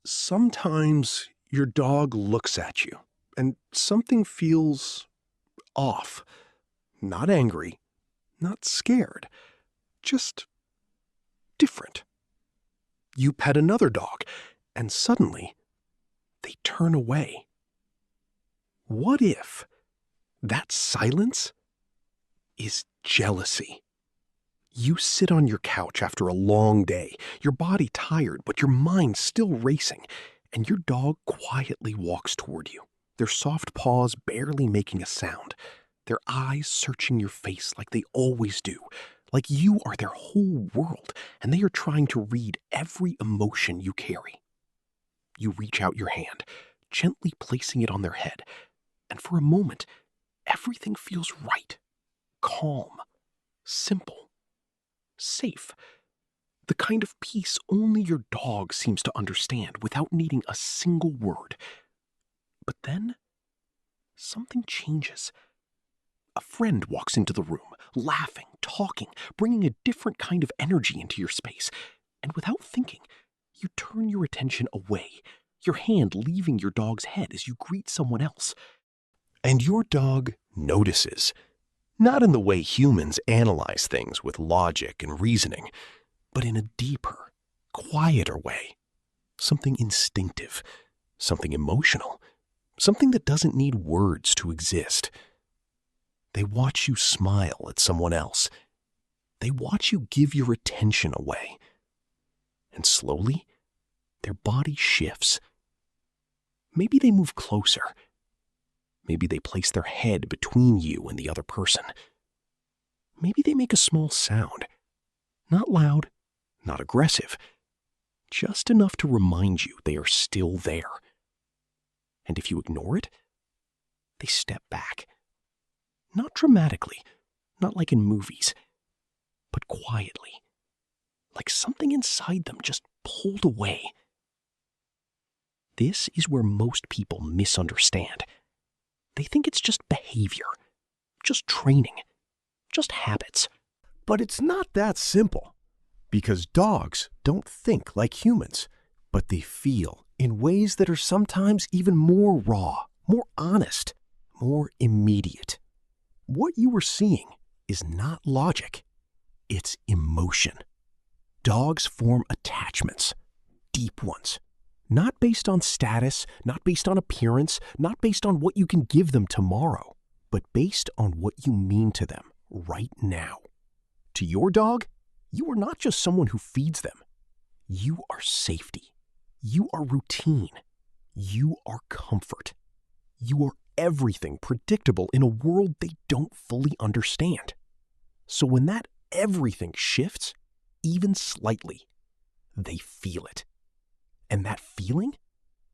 Sometimes your dog looks at you and something feels off. Not angry, not scared, just different. You pet another dog and suddenly they turn away. What if that silence is jealousy? You sit on your couch after a long day, your body tired, but your mind still racing, and your dog quietly walks toward you, their soft paws barely making a sound, their eyes searching your face like they always do, like you are their whole world, and they are trying to read every emotion you carry. You reach out your hand, gently placing it on their head, and for a moment, everything feels right, calm, simple, safe. The kind of peace only your dog seems to understand without needing a single word. But then, something changes. A friend walks into the room, laughing, talking, bringing a different kind of energy into your space. And without thinking, you turn your attention away, your hand leaving your dog's head as you greet someone else. And your dog notices. Not in the way humans analyze things with logic and reasoning, but in a deeper, quieter way. Something instinctive, something emotional, something that doesn't need words to exist. They watch you smile at someone else. They watch you give your attention away. And slowly, their body shifts. Maybe they move closer. Maybe they place their head between you and the other person. Maybe they make a small sound. Not loud, not aggressive. Just enough to remind you they are still there. And if you ignore it, they step back. Not dramatically, not like in movies, but quietly. Like something inside them just pulled away. This is where most people misunderstand. They think it's just behavior, just training, just habits. But it's not that simple, because dogs don't think like humans, but they feel in ways that are sometimes even more raw, more honest, more immediate. What you are seeing is not logic, it's emotion. Dogs form attachments, deep ones. Not based on status, not based on appearance, not based on what you can give them tomorrow, but based on what you mean to them right now. To your dog, you are not just someone who feeds them. You are safety. You are routine. You are comfort. You are everything predictable in a world they don't fully understand. So when that everything shifts, even slightly, they feel it. And that feeling,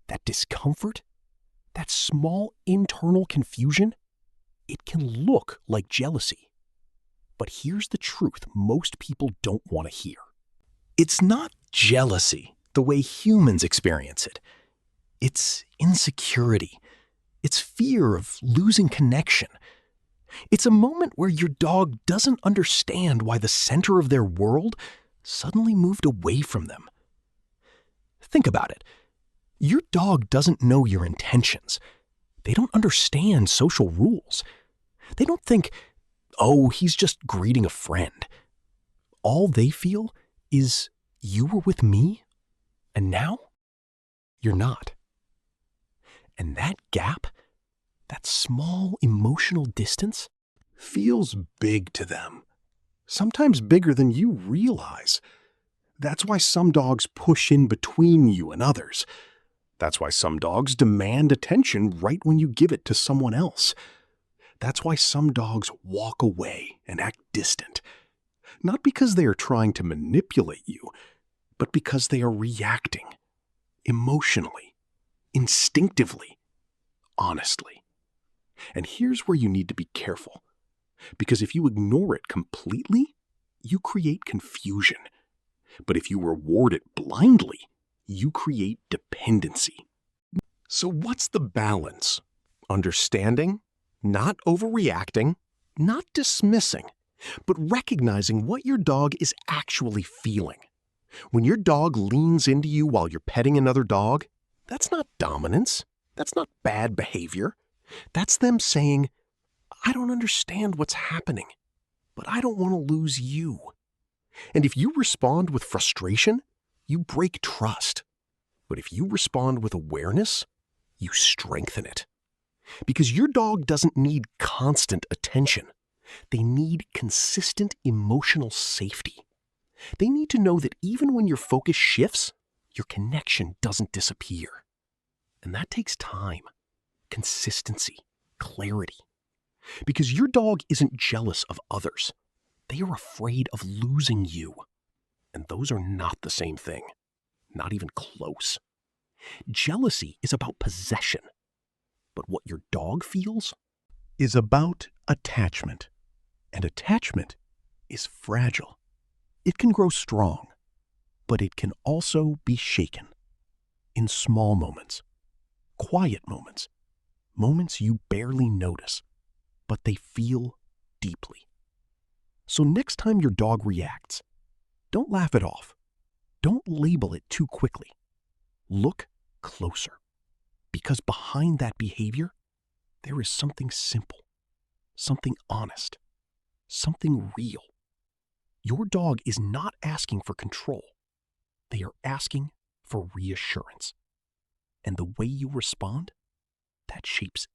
that discomfort, that small internal confusion, it can look like jealousy. But here's the truth most people don't want to hear. It's not jealousy the way humans experience it. It's insecurity. It's fear of losing connection. It's a moment where your dog doesn't understand why the center of their world suddenly moved away from them. Think about it. Your dog doesn't know your intentions. They don't understand social rules. They don't think, oh, he's just greeting a friend. All they feel is you were with me, and now you're not. And that gap, that small emotional distance, feels big to them. Sometimes bigger than you realize. That's why some dogs push in between you and others. That's why some dogs demand attention right when you give it to someone else. That's why some dogs walk away and act distant. Not because they are trying to manipulate you, but because they are reacting. Emotionally, instinctively, honestly. And here's where you need to be careful. Because if you ignore it completely, you create confusion. But if you reward it blindly, you create dependency. So what's the balance? Understanding, not overreacting, not dismissing, but recognizing what your dog is actually feeling. When your dog leans into you while you're petting another dog, that's not dominance. That's not bad behavior. That's them saying, I don't understand what's happening, but I don't want to lose you. And if you respond with frustration, you break trust. But if you respond with awareness, you strengthen it. Because your dog doesn't need constant attention. They need consistent emotional safety. They need to know that even when your focus shifts, your connection doesn't disappear. And that takes time, consistency, clarity. Because your dog isn't jealous of others. They are afraid of losing you. And those are not the same thing. Not even close. Jealousy is about possession. But what your dog feels is about attachment. And attachment is fragile. It can grow strong, but it can also be shaken. In small moments, quiet moments, moments you barely notice, but they feel deeply. So next time your dog reacts, don't laugh it off. Don't label it too quickly. Look closer, because behind that behavior, there is something simple, something honest, something real. Your dog is not asking for control. They are asking for reassurance. And the way you respond, that shapes